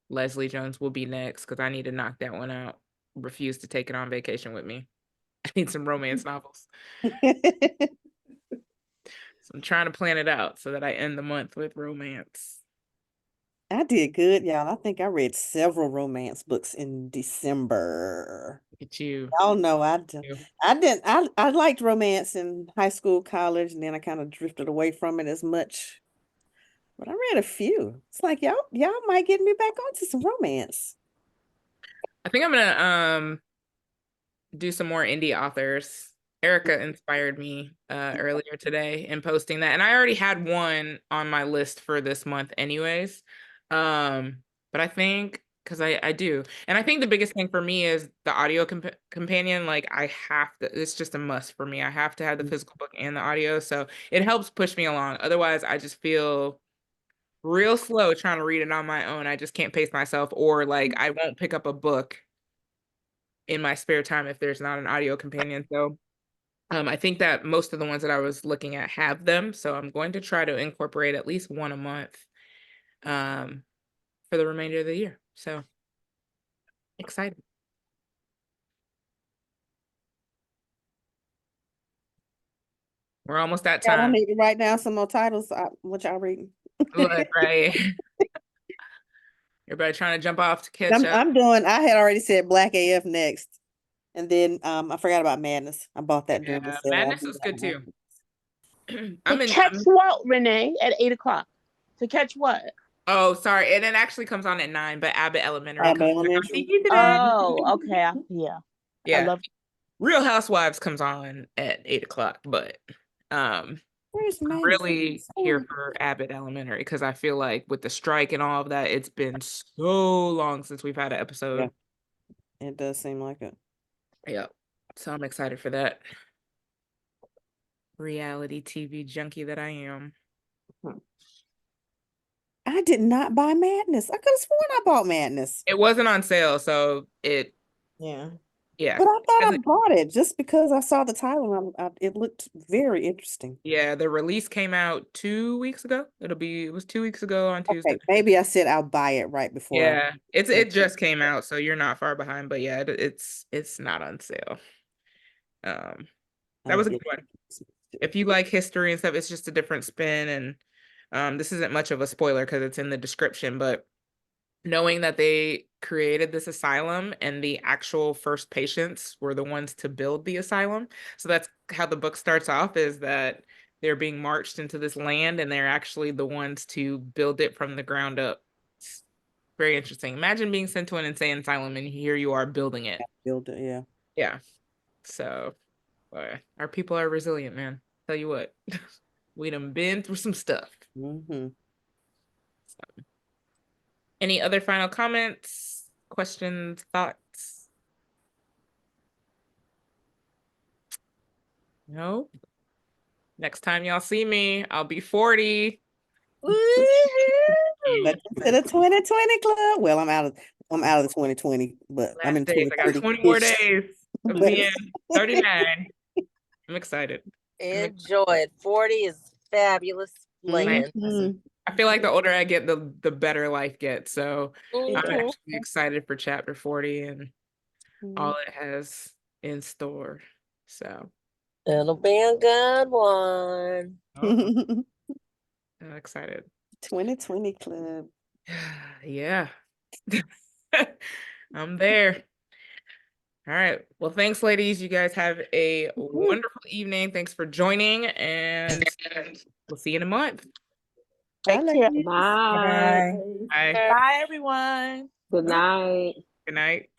Leslie Jones will be next because I need to knock that one out. Refuse to take it on vacation with me. I need some romance novels. So I'm trying to plan it out so that I end the month with romance. I did good, y'all. I think I read several romance books in December. Look at you. Y'all know I liked romance in high school, college, and then I kind of drifted away from it as much. But I read a few. It's like y'all might get me back onto some romance. I think I'm gonna do some more indie authors. Erica inspired me earlier today in posting that, and I already had one on my list for this month anyways. But I think because I do, and I think the biggest thing for me is the audio companion. Like I have to, it's just a must for me. I have to have the physical book and the audio, so it helps push me along. Otherwise, I just feel real slow trying to read it on my own. I just can't pace myself, or like I won't pick up a book in my spare time if there's not an audio companion. So I think that most of the ones that I was looking at have them. So I'm going to try to incorporate at least one a month for the remainder of the year. So excited. We're almost at I don't time. need to write down some more titles. What y'all reading? Look, right. Everybody trying to jump off to catch up. I had already said Black AF next. And then I forgot about Madness. I bought that during the sale. Madness is good too. Catch what, Renee, at 8:00? To catch what? Oh, sorry. And it actually comes on at 9, but Abbott Elementary. Oh, okay. Yeah. Yeah. I love Real Housewives comes on at 8:00, but where's I'm really here for Abbott Elementary because I feel like with the strike and all of that, it's been so long since we've had an episode. Yeah. It does seem like it. Yeah. So I'm excited for that. Reality TV junkie that I am. I did not buy Madness. I could have sworn I bought Madness, It wasn't on sale, so Yeah. yeah. but I thought I Hasn't- bought it just because I saw the title and it looked very interesting. Yeah, the release came out 2 weeks ago. It was 2 weeks ago on Tuesday. Okay, maybe I said I'll buy it right before. Yeah, it just came out, so you're not far behind, but yeah, it's not on sale. That was a good one. If you like history and stuff, it's just a different spin, and this isn't much of a spoiler because it's in the description, but knowing that they created this asylum and the actual first patients were the ones to build the asylum. So that's how the book starts off, is that they're being marched into this land and they're actually the ones to build it from the ground up. It's very interesting. Imagine being sent to an insane asylum and here you are building it. Build it, yeah. Yeah. So our people are resilient, man. Tell you what, we done been through some stuff. Mm-hmm. Any other final comments, questions, thoughts? No. Next time y'all see me, I'll be 40. Let's to the 2020 club. Well, I'm out of the 2020, but I'm in Last days. I got 20 more days of being 39. I'm excited. Enjoy it. 40 is fabulous. Land. I feel like the older I get, the better life gets. So I'm Mhm. actually excited for chapter 40 and all it has in store. So It'll be a good one. I'm excited. 2020 club. Yeah. I'm there. All right. Well, thanks, ladies. You guys have a wonderful evening. Thanks for joining, and we'll see you in a month. Take care. Bye. Bye. Bye, everyone. Good night. Good night.